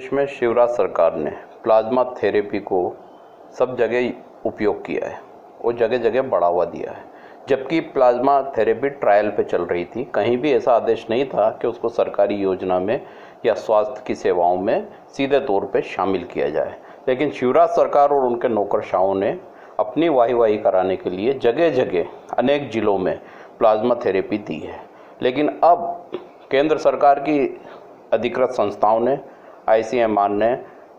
देश में शिवराज सरकार ने प्लाज्मा थेरेपी को सब जगह उपयोग किया है और जगह जगह बढ़ावा दिया है। जबकि प्लाज्मा थेरेपी ट्रायल पे चल रही थी, कहीं भी ऐसा आदेश नहीं था कि उसको सरकारी योजना में या स्वास्थ्य की सेवाओं में सीधे तौर पे शामिल किया जाए। लेकिन शिवराज सरकार और उनके नौकरशाहों ने अपनी वाही कराने के लिए जगह जगह अनेक जिलों में प्लाज्मा थेरेपी दी है। लेकिन अब केंद्र सरकार की अधिकृत संस्थाओं ने, ICMR ने,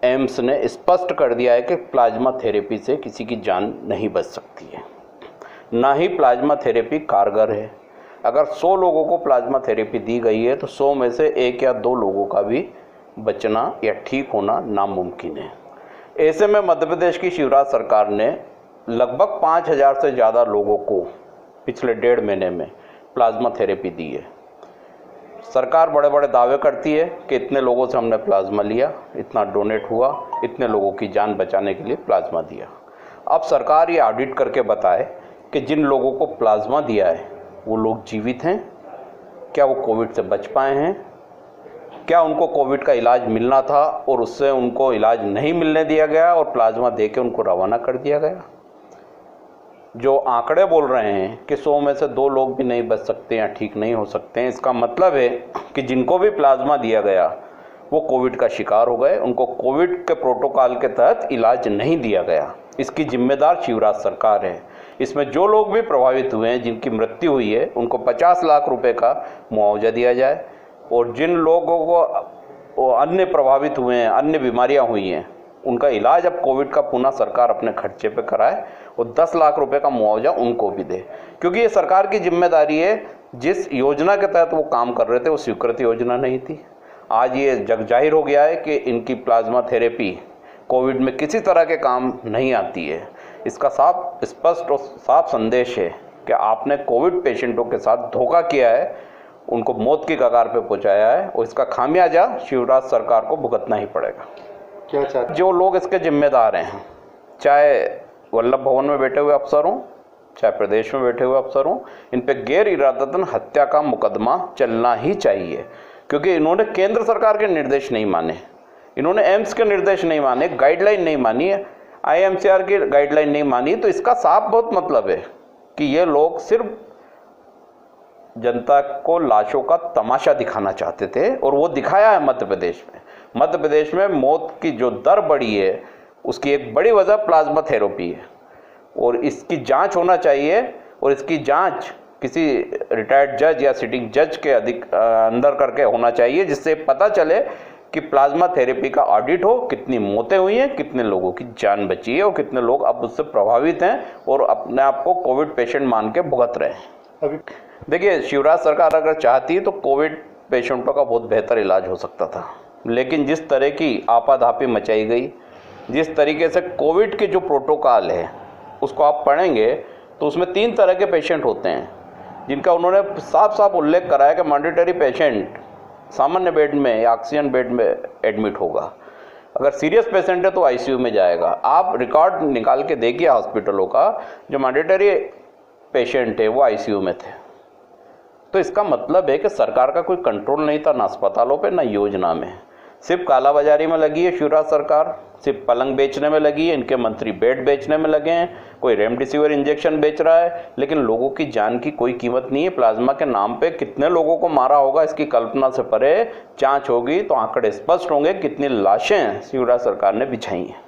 एम्स ने स्पष्ट कर दिया है कि प्लाज्मा थेरेपी से किसी की जान नहीं बच सकती है, ना ही प्लाज्मा थेरेपी कारगर है। अगर 100 लोगों को प्लाज्मा थेरेपी दी गई है तो 100 में से 1 या 2 लोगों का भी बचना या ठीक होना नामुमकिन है। ऐसे में मध्य प्रदेश की शिवराज सरकार ने लगभग 5000 से ज़्यादा लोगों को पिछले 1.5 महीने में प्लाज्मा थेरेपी दी है। सरकार बड़े बड़े दावे करती है कि इतने लोगों से हमने प्लाज्मा लिया, इतना डोनेट हुआ, इतने लोगों की जान बचाने के लिए प्लाज्मा दिया। अब सरकार ये ऑडिट करके बताए कि जिन लोगों को प्लाज्मा दिया है वो लोग जीवित हैं, क्या वो कोविड से बच पाए हैं, क्या उनको कोविड का इलाज मिलना था और उससे उनको इलाज नहीं मिलने दिया गया और प्लाज्मा देके उनको रवाना कर दिया गया। जो आंकड़े बोल रहे हैं कि 100 में से 2 लोग भी नहीं बच सकते या ठीक नहीं हो सकते हैं, इसका मतलब है कि जिनको भी प्लाज्मा दिया गया वो कोविड का शिकार हो गए, उनको कोविड के प्रोटोकॉल के तहत इलाज नहीं दिया गया। इसकी जिम्मेदार शिवराज सरकार है। इसमें जो लोग भी प्रभावित हुए हैं, जिनकी मृत्यु हुई है, उनको 50 लाख रुपए का मुआवजा दिया जाए और जिन लोगों को अन्य प्रभावित हुए हैं, अन्य बीमारियां हुई हैं, उनका इलाज अब कोविड का पुनः सरकार अपने खर्चे पे कराए और 10 लाख रुपए का मुआवजा उनको भी दे, क्योंकि ये सरकार की जिम्मेदारी है। जिस योजना के तहत वो काम कर रहे थे वो स्वीकृत योजना नहीं थी। आज ये जग जाहिर हो गया है कि इनकी प्लाज्मा थेरेपी कोविड में किसी तरह के काम नहीं आती है। इसका साफ, स्पष्ट और साफ संदेश है कि आपने कोविड पेशेंटों के साथ धोखा किया है, उनको मौत की कगार पे पहुंचाया है और इसका खामियाजा शिवराज सरकार को भुगतना ही पड़ेगा। क्या चाहते जो लोग इसके जिम्मेदार हैं, चाहे वल्लभ भवन में बैठे हुए अफसर हों, चाहे प्रदेश में बैठे हुए अफसर हों, इन पे गैर इरादतन हत्या का मुकदमा चलना ही चाहिए, क्योंकि इन्होंने केंद्र सरकार के निर्देश नहीं माने, इन्होंने एम्स के निर्देश नहीं माने, गाइडलाइन नहीं मानी है, IMCR की गाइडलाइन नहीं मानी। तो इसका साफ बहुत मतलब है कि ये लोग सिर्फ जनता को लाशों का तमाशा दिखाना चाहते थे और वो दिखाया है मध्य प्रदेश में। मध्य प्रदेश में मौत की जो दर बढ़ी है उसकी एक बड़ी वजह प्लाज्मा थेरेपी है और इसकी जांच होना चाहिए और इसकी जांच किसी रिटायर्ड जज या सिटिंग जज के अंदर करके होना चाहिए, जिससे पता चले कि प्लाज्मा थेरेपी का ऑडिट हो, कितनी मौतें हुई हैं, कितने लोगों की जान बची है और कितने लोग अब उससे प्रभावित हैं और अपने आप को कोविड पेशेंट मान के भुगत रहे हैं। अभी देखिए, शिवराज सरकार अगर चाहती तो कोविड पेशेंटों का बहुत बेहतर इलाज हो सकता था, लेकिन जिस तरह की आपाधापी मचाई गई, जिस तरीके से कोविड के जो प्रोटोकॉल है उसको आप पढ़ेंगे तो उसमें 3 तरह के पेशेंट होते हैं, जिनका उन्होंने साफ साफ उल्लेख कराया कि मैंडेटरी पेशेंट सामान्य बेड में या ऑक्सीजन बेड में एडमिट होगा, अगर सीरियस पेशेंट है तो ICU में जाएगा। आप रिकॉर्ड निकाल के देखिए हॉस्पिटलों का, जो मैंडेटरी पेशेंट है वो ICU में थे। तो इसका मतलब है कि सरकार का कोई कंट्रोल नहीं था, ना अस्पतालों पे ना योजना में। सिर्फ कालाबाजारी में लगी है शिवराज सरकार, सिर्फ पलंग बेचने में लगी है, इनके मंत्री बेड बेचने में लगे हैं, कोई रेमडेसिविर इंजेक्शन बेच रहा है, लेकिन लोगों की जान की कोई कीमत नहीं है। प्लाज्मा के नाम पे कितने लोगों को मारा होगा इसकी कल्पना से परे। जांच होगी तो आंकड़े स्पष्ट होंगे कितनी लाशें शिवराज सरकार ने बिछाई हैं।